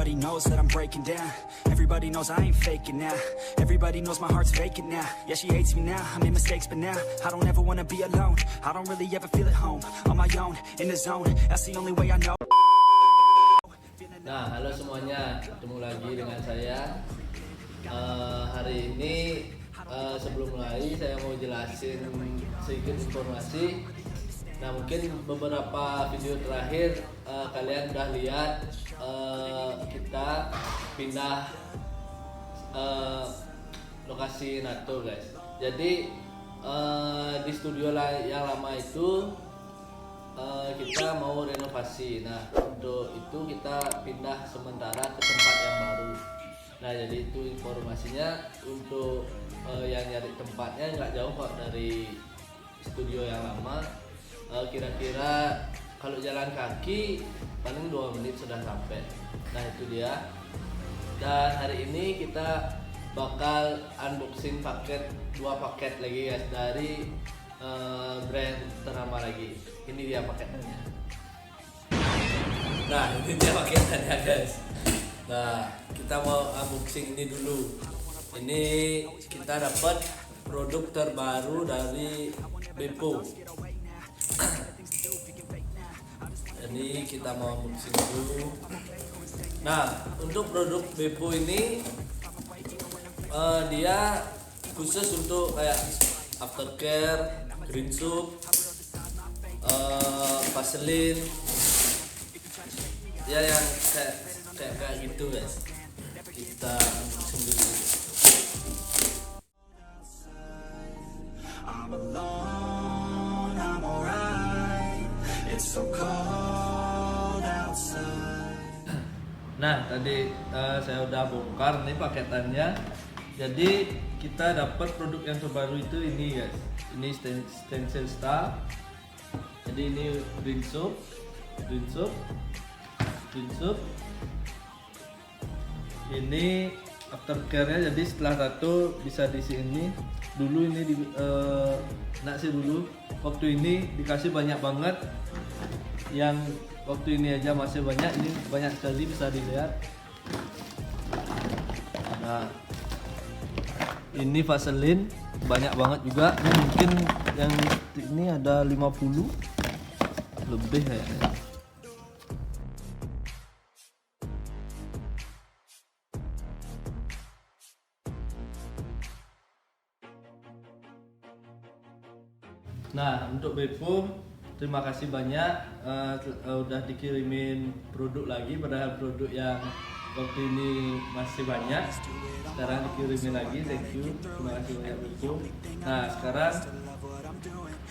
Everybody knows that I'm breaking down. Everybody knows I ain't faking now. Everybody knows my heart's vacant now. Yeah, she hates me now, I made mistakes but now I don't ever wanna be alone. I don't really ever feel at home. On my own, in the zone, that's the only way I know. Nah, halo semuanya, ketemu lagi dengan saya. Hari ini sebelum mulai saya mau jelasin sedikit informasi. Nah, mungkin beberapa video terakhir kalian udah lihat kita pindah lokasi tattoo, guys. Jadi di studio yang lama itu kita mau renovasi. Nah, untuk itu kita pindah sementara ke tempat yang baru. Nah, jadi itu informasinya. Untuk yang nyari tempatnya nggak jauh kok dari studio yang lama. Kira-kira kalau jalan kaki paling 2 menit sudah sampai. Nah, itu dia. Dan hari ini kita bakal unboxing dua paket lagi, guys, dari brand ternama lagi. Ini dia paketannya. Nah, ini dia paketannya, guys. Nah, kita mau unboxing ini dulu. Ini kita dapat produk terbaru dari Bheppo. Ini kita mau unboxing dulu. Nah, untuk produk Bheppo ini dia khusus untuk kayak aftercare, green soup, vaselin, ya yang kayak gitu, guys. Kita unboxing dulu. I'm alone, I'm alright. It's so cold outside. Nah, tadi saya udah bongkar nih paketannya. Jadi kita dapat produk yang terbaru itu ini, guys. Ini stencil star. Jadi ini green soup. Ini aftercare-nya. Jadi setelah tattoo bisa di sini. Dulu ini dulu waktu ini dikasih banyak banget. Yang waktu ini aja masih banyak. Ini banyak sekali, bisa dilihat. Nah, ini vaselin banyak banget juga. Ini mungkin yang ini ada 50 lebih kayaknya. Nah, untuk Bheppo terima kasih banyak udah dikirimin produk lagi, padahal produk yang waktu ini masih banyak. Sekarang dikirimin lagi, thank you, terima kasih banyak Bheppo. Nah, sekarang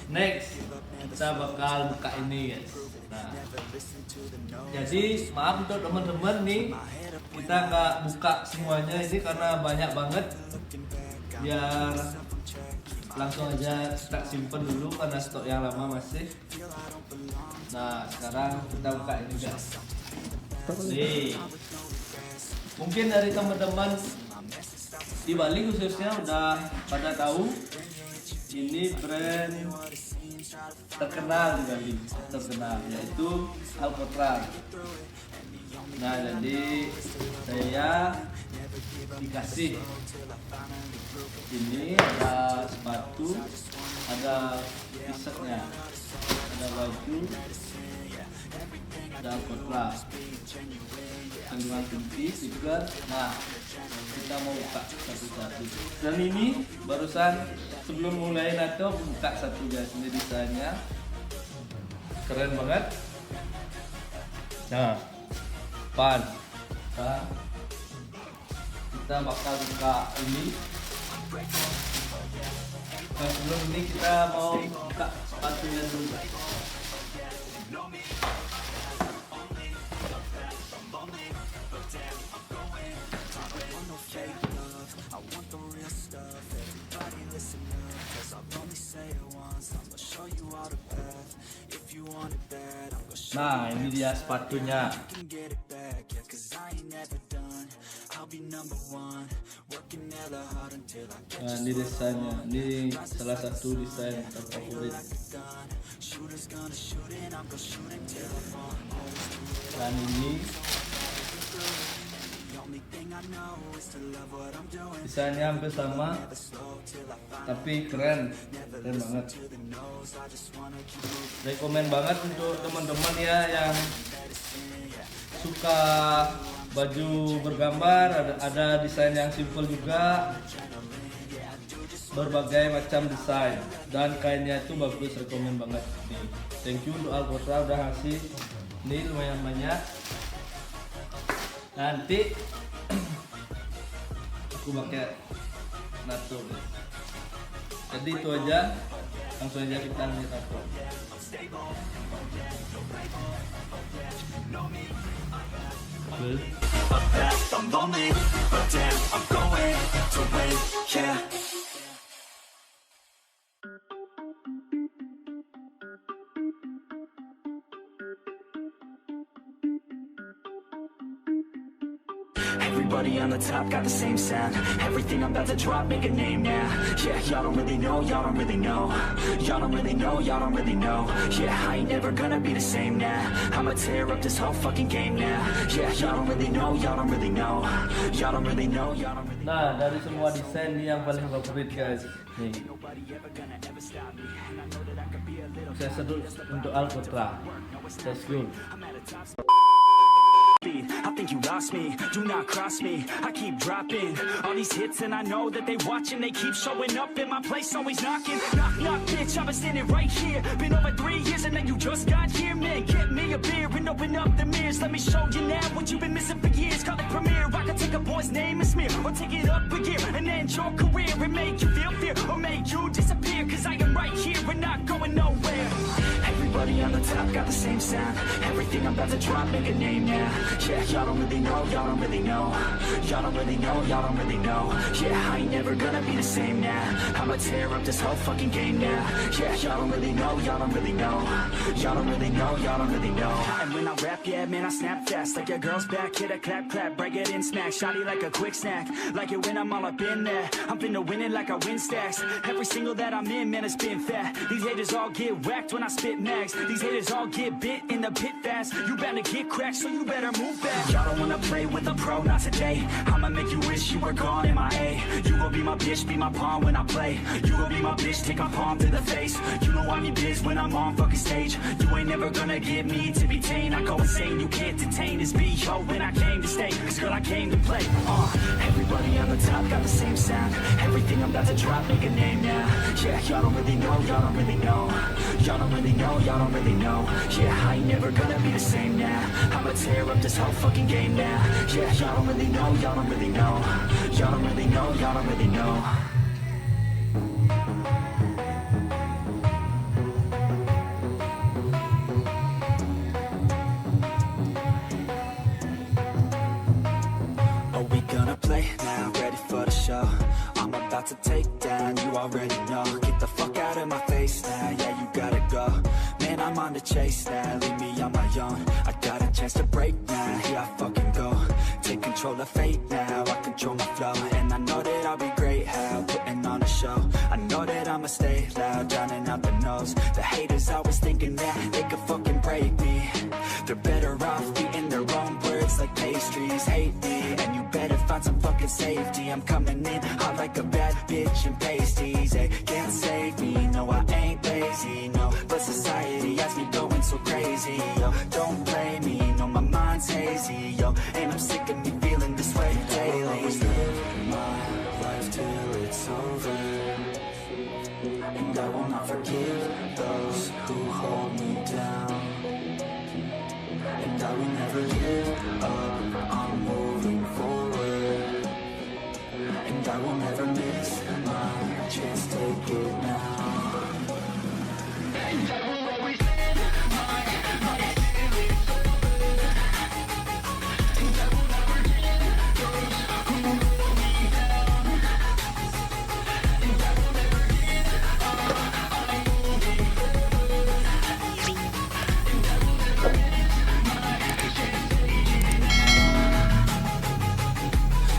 next kita bakal buka ini, guys. Nah, jadi maaf untuk teman-teman nih, kita nggak buka semuanya ini karena banyak banget. Biar langsung aja kita simpen dulu karena stok yang lama masih. Nah, sekarang kita buka ini, guys. Nih, mungkin dari teman-teman di Bali khususnya udah pada tahu ini brand terkenal di Bali, yaitu Alcotra. Nah, jadi saya dikasih ini, ada sepatu, ada t-shirtnya, ada baju, ada Alcotra, kandungan pintis juga. Nah, kita mau buka satu-satu. Dan ini barusan sebelum mulai tattoo buka satu, guys. Ini desainnya keren banget. Nah, kita bakal buka ini. Nah, sebelum ini kita mau buka sepatunya dulu. Nah, ini dia sepatunya. Nah, ini desainnya. Ini salah satu desain terfavorit. Dan ini Desainnya hampir sama, tapi keren banget. Rekomen banget untuk teman-teman ya yang suka baju bergambar, ada desain yang simple juga, berbagai macam desain, dan kainnya itu bagus, rekomen banget nih. Thank you untuk Alcotra udah ngasih ini lumayan banyak. Nanti aku pakai tato. Jadi itu aja, langsung aja kita lihat tato. I'm lonely, but damn, I'm going to win, yeah. Everybody on the top got the same sound. Everything I'm about to drop, make a name now. Yeah, y'all don't really know, y'all don't really know. Y'all don't really know, y'all don't really know. Yeah, I ain't never gonna be the same now. I'ma tear up this whole fucking game now. Yeah, y'all don't really know, y'all don't really know. Y'all don't really know, y'all don't really know. Nah, dari semua desain ini yang paling favorit guys. Nih. Saya sedul untuk Alcotra. Let's go. I think you lost me, do not cross me. I keep dropping all these hits and I know that they watching. They keep showing up in my place, always knocking. Knock, knock, bitch, I've been standing right here. Been over 3 years and then you just got here. Man, get me a beer and open up the mirrors. Let me show you now what you've been missing for years. Call it premiere, I can take a boy's name and smear, or take it up a gear and end your career and make you feel fear, or make you disappear. Cause I am right here and not going nowhere. Everybody on the top got the same sound. Everything I'm about to drop, make a name now. Yeah, y'all don't really know, y'all don't really know. Y'all don't really know, y'all don't really know. Yeah, I ain't never gonna be the same now. I'ma tear up this whole fucking game now. Yeah, y'all don't really know, y'all don't really know. Y'all don't really know, y'all don't really know. And when I rap, yeah, man, I snap fast. Like your girl's back, hit a clap, clap, break it in, smack. Shotty like a quick snack, like it when I'm all up in there. I'm finna win it like I win stacks. Every single that I'm in, man, it's been fat. These haters all get whacked when I spit mags. These haters all get bit in the pit fast. You better get cracked, so you better move back. Y'all don't wanna play with a pro, not today. I'ma make you wish you were gone in my A. You gon' be my bitch, be my pawn when I play. You gon' be my bitch, take my palm to the face. You know I'm your biz when I'm on fucking stage. You ain't never gonna get me to be tame. I go insane, you can't detain this B.O. when I came to stay. Cause girl, I came to play. Everybody on the top got the same sound. Everything I'm about to drop, make a name now. Yeah, y'all don't really know, y'all don't really know. Y'all don't really know, y'all don't really know. Yeah, I ain't never gonna be the same now. I'ma tear up this whole fucking game now. Yeah, y'all don't really know, y'all don't really know. Y'all don't really know, y'all don't really know. Are we gonna play now? Ready for the show? I'm about to take down, you already know. Get the fuck out of my face now, yeah, you gotta go. Man, I'm on the chase now, leave me on my own. I got a chance to break now, here I fucking go. Take control of fate now, I control my flow. And I know that I'll be great, how putting on a show. I know that I'ma stay loud, drowning out the noise. The haters always thinking that they could fucking break me. They're better off eating their own words like pastries. Hate me, and you better find some fucking safety. I'm coming in hot like a bad bitch in pasties. They can't save me, no I ain't lazy, no. But society has me going so crazy, yo. Don't blame me, no my mind's hazy, yo. And I'm sick of me feeling this way daily. I'll always live my life till it's over, and I will not forgive those who hold me down. And I will never give up, I'm moving forward. And I will never miss my chance, take it now. And I will always live my life till it's over. And I will never give those who hold me down. And I will never give up, I'm moving forward. And I will never miss my chance, take it now.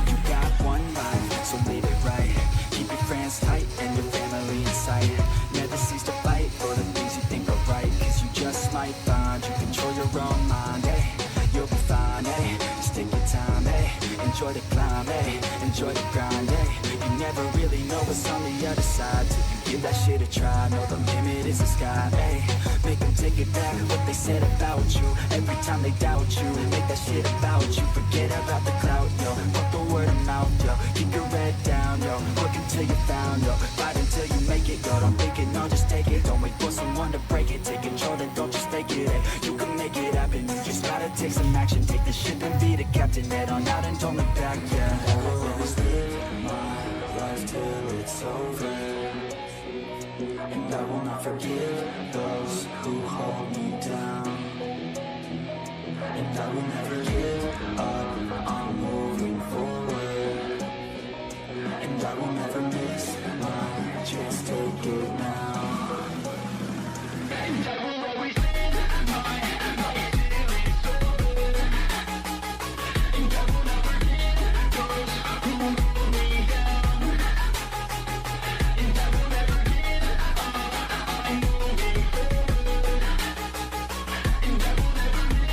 You got one life, so live it right. Keep your friends tight and your family in sight. Never cease to fight for the things you think are right. Cause you just might find you control your own mind, hey. You'll be fine, hey. Just take your time, hey. Enjoy enjoy the climb, hey, enjoy the grind, hey. You never really know what's on the other side till you give that shit a try. Know the limit is the sky, hey. Make them take it back, what they said about you. Every time they doubt you, make that shit about you. Forget about the clout, yo, fuck the word of mouth, yo. Keep your head down, yo, work until you found, yo. Fight until you make it, yo, don't think it, no, just take it. Don't wait for someone to break it, take control, then don't just fake it, hey. You can make it happen, you just gotta take some action. Take the ship and be the captain, head on out and don't look back, yeah. I will always live my life till it's over, and I will not forgive those who hold me down, and I will never give up, I'm moving forward, and I will never miss my chance, take it now. And I will always live my life till it's over, and I will never give those who hold me down, and I will never give up, I'm moving forward, and I will never miss my chance, take it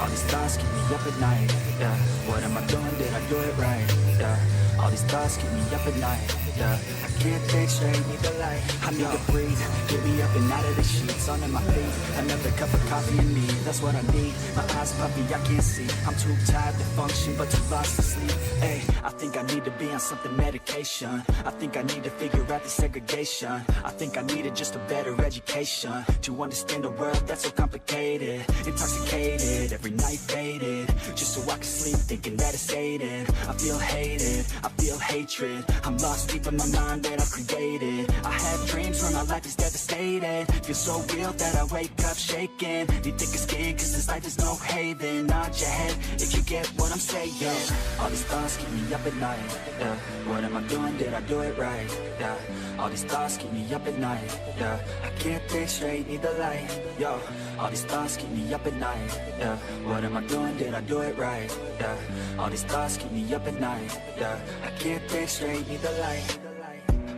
now. All these thoughts keep me up at night, yeah. What am I doing, did I do it right, yeah. All these thoughts keep me up at night, yeah. I can't think straight, need the light, I need to breathe. Get me up and out of the sheets, under my feet. Another cup of coffee in me, that's what I need. My eyes puffy, I can't see. I'm too tired to function, but too lost to sleep. Hey, I think I need to be on something medication. I think I need to figure out the segregation. I think I needed just a better education to understand a world that's so complicated. Intoxicated, every night faded, just so I can sleep thinking that it's hated. I feel hated, I feel hatred. I'm lost deep in my mind that I've created. I have dreams where my life is devastated. Feel so real that I wake up shaking. Need thicker skin cause this life is no haven. Nod your head if you get what I'm saying. All these thoughts keep me up at night, yeah. What am I doing, did I do it right, yeah. All these thoughts keep me up at night, yeah. I can't think straight, need the light, yo. All these thoughts keep me up at night, yeah. What am I doing, did I do it right, yeah. All these thoughts keep me up at night, yeah. I can't think straight, need the light.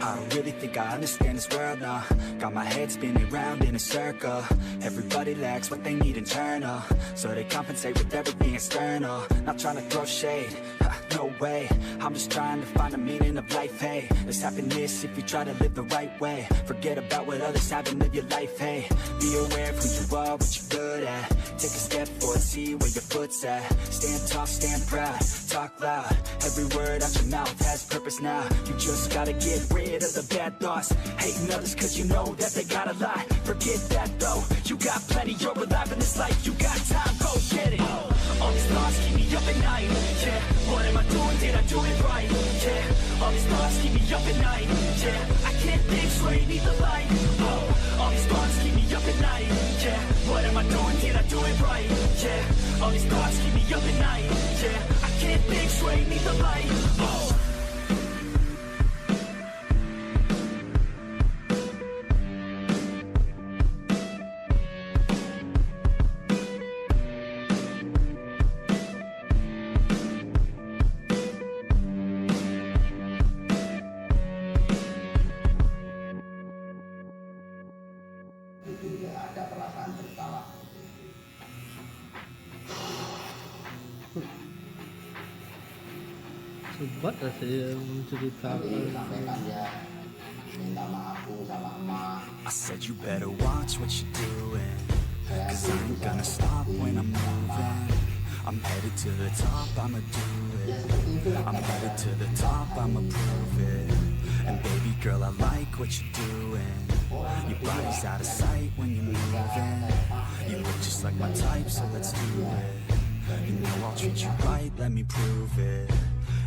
I don't really think I understand this world now. Got my head spinning round in a circle. Everybody lacks what they need internal, so they compensate with everything external. Not trying to throw shade, no way. I'm just trying to find the meaning of life, hey. There's happiness if you try to live the right way. Forget about what others have and live your life, hey. Be aware of who you are, what you're good at. Take a step forward, see where your foot's at. Stand tall, stand proud, talk loud. Every word out your mouth has purpose now. You just gotta get rid of the bad thoughts. Hating others cause you know that they gotta lie. Forget that though, you got plenty, you're alive in this life. You got time, go get it. All these thoughts keep me up at night, yeah. What am I doing, did I do it right, yeah. All these thoughts keep me up at night, yeah. I can't think straight, need the light, oh. All these thoughts keep me up at night, yeah. What am I doing, did I do it right, yeah. All these thoughts keep me up at night, yeah. I can't think straight, need the light, oh. Ada perasaan bersalah. Sobat rasanya menceritakan. Sampaikan dia minta maaf sama emak. I said you better watch what you're doing, cause I ain't gonna stop when I'm moving. I'm headed to the top, I'ma do it. I'm headed to the top, I'ma prove it. And baby girl, I like what you're doing. Your body's out of sight when you're moving. You look just like my type, so let's do it. You know I'll treat you right, let me prove it.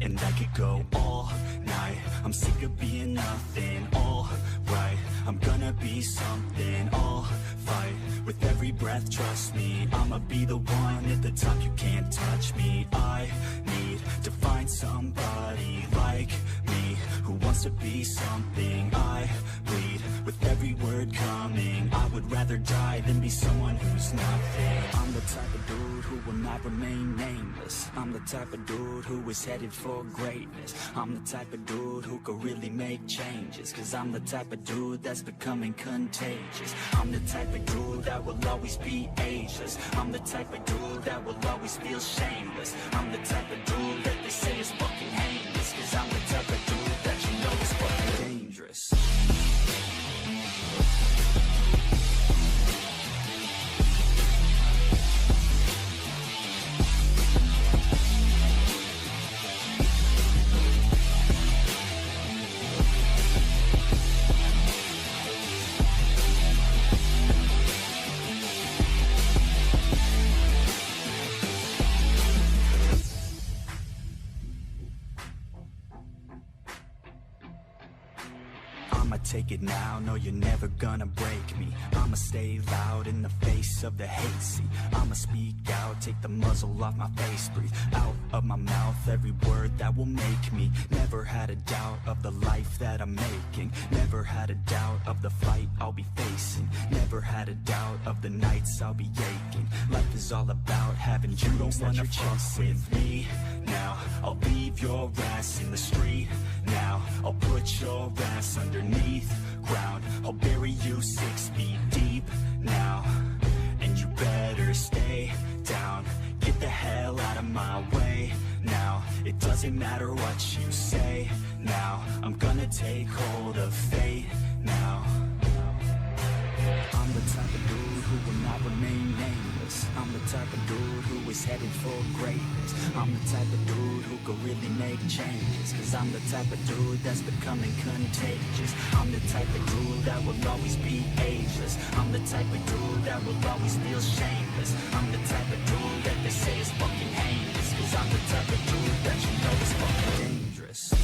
And I could go all night, I'm sick of being nothing. All right, I'm gonna be something. I'll fight with every breath, trust me. I'ma be the one at the top, you can't touch me. I need to find somebody like me who wants to be something. I bleed with every word coming. I would rather die than be someone who's nothing. I'm the type of dude who will not remain nameless. I'm the type of dude who is headed for greatness. I'm the type of dude who could really make changes, cause I'm the type of dude that's becoming contagious. I'm the type of dude that will always be ageless. I'm the type of dude that will always feel shameless. I'm the type of dude that they say is fucking heinous, cause I'm the type of dude that you know is fucking dangerous. Take it now, no you're never gonna break me. I'ma stay loud in the face of the hate. See, I'ma speak out, take the muzzle off my face. Breathe out of my mouth every word that will make me. Never had a doubt of the life that I'm making. Never had a doubt of the fight I'll be facing. Never had a doubt of the nights I'll be aching. Life is all about having dreams that you're chasing. With me now, I'll leave your ass in the street. Now, I'll put your ass underneath ground. I'll bury you 6 feet deep now, and you better stay down. Get the hell out of my way now. It doesn't matter what you say now. I'm gonna take hold of fate now. I'm the type of dude who will not remain nameless. I'm the type of dude who is headed for greatness. I'm the type of dude who could really make changes, cause I'm the type of dude that's becoming contagious. I'm the type of dude that will always be ageless. I'm the type of dude that will always feel shameless. I'm the type of dude that they say is fucking heinous, cause I'm the type of dude that you know is fucking dangerous.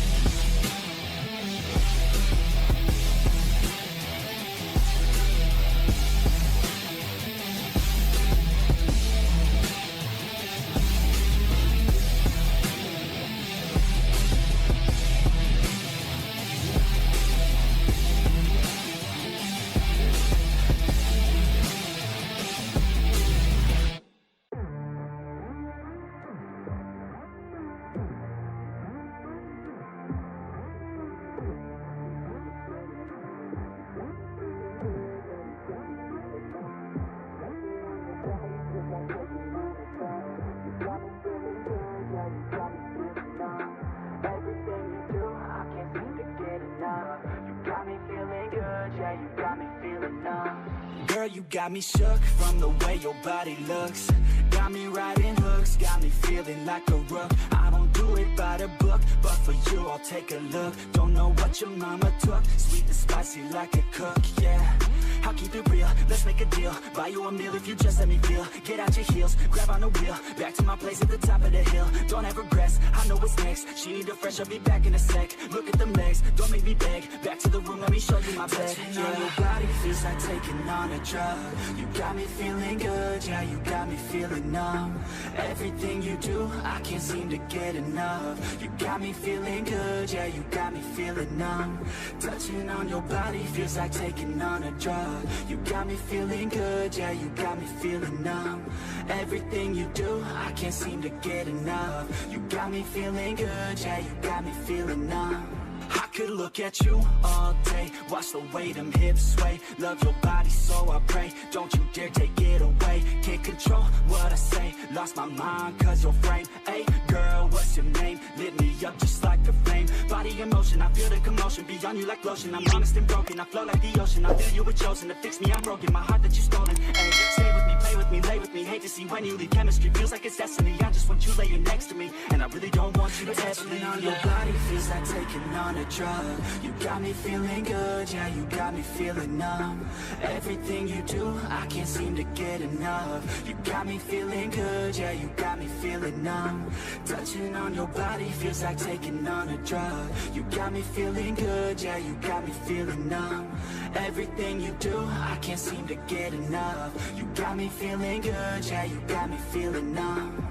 Girl, you got me shook from the way your body looks. Got me riding hooks, got me feeling like a rook. I don't do it by the book, but for you I'll take a look. Don't know what your mama took, sweet and spicy like a cook, yeah. I'll keep it real, let's make a deal. Buy you a meal if you just let me feel. Get out your heels, grab on the wheel. Back to my place at the top of the hill. Don't ever regress, I know what's next. She need a fresh, I'll be back in a sec. Look at them legs, don't make me beg. Back to the room, let me show you my bed. Touching on your body feels like taking on a drug. You got me feeling good, yeah, you got me feeling numb. Everything you do, I can't seem to get enough. You got me feeling good, yeah, you got me feeling numb. Touching on your body feels like taking on a drug. You got me feeling good, yeah, you got me feeling numb. Everything you do, I can't seem to get enough. You got me feeling good, yeah, you got me feeling numb. I could look at you all day, watch the way them hips sway. Love your body, so I pray, don't you dare take it away. Can't control what I say, lost my mind cause your frame. Hey girl, what's your name? Lit me up just like a flame. Body in motion, I feel the commotion, beyond you like lotion. I'm honest and broken, I flow like the ocean. I feel you were chosen to fix me, I'm broken. My heart that you stolen, hey, stay with me, play play with me, lay with me. Hate to see when you leave, chemistry feels like it's destiny. I just want you laying next to me, and I really don't want you to ever leave. On your body feels like taking on a drug. You got me feeling good, yeah, you got me feeling numb. Everything you do, I can't seem to get enough. You got me feeling good, yeah, you got me feeling numb. Touching on your body feels like taking on a drug. You got me feeling good, yeah, you got me feeling numb. Everything you do, I can't seem to get enough. You got me feeling good, yeah, you got me feeling numb.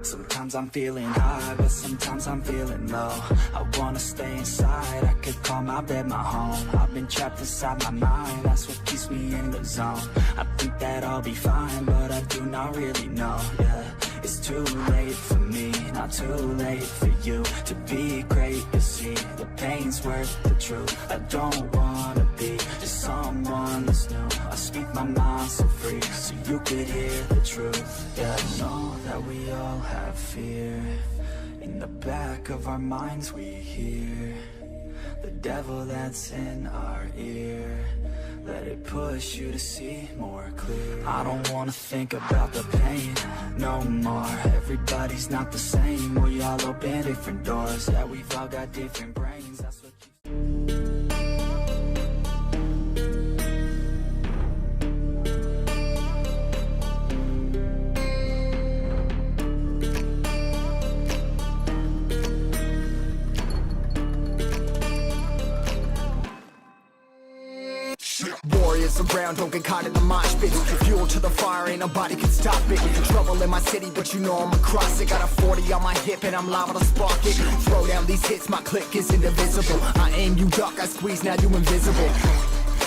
Sometimes I'm feeling high, but sometimes I'm feeling low. I wanna stay inside, I could call my bed my home. I've been trapped inside my mind, that's what keeps me in the zone. I think that I'll be fine, but I do not really know, yeah. It's too late for me, not too late for you. To be great, you see, the pain's worth the truth. I don't wanna be just someone that's new. I speak my mind so free, so you could hear the truth. Yeah, I know that we all have fear. In the back of our minds we hear the devil that's in our ear. Let it push you to see more clear. I don't wanna think about the pain no more. Everybody's not the same. We all open different doors. Yeah, we've all got different brains. That's what Warriors around, don't get caught in the mosh pit. Fuel to the fire, ain't nobody can stop it. Trouble in my city, but you know I'm across it. Got a 40 on my hip and I'm liable to spark it. Throw down these hits, my click is indivisible. I aim, you duck, I squeeze, now you invisible.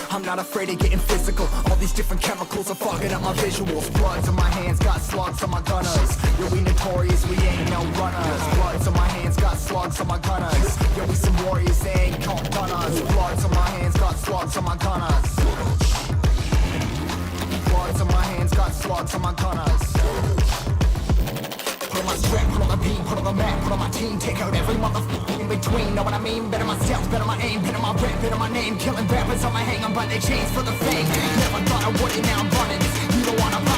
I'm not afraid of getting physical. All these different chemicals are fogging up my visuals. Bloods on my hands, got slugs on my gunners. Yo, we notorious, we ain't no runners. Bloods on my hands, got slugs on my gunners. Yo, we some warriors, they ain't called gunners. Bloods on my hands, got slugs on my gunners. Bloods on my hands, got slugs on my gunners. Put on my strap, put on the beat, put on the map, put on my team. Take out every motherfucker in between, know what I mean? Better myself, better my aim, better my rap, better my name. Killing rappers on my hang, I'm by their chains for the fame. Never thought I would it, now I'm running. You don't wanna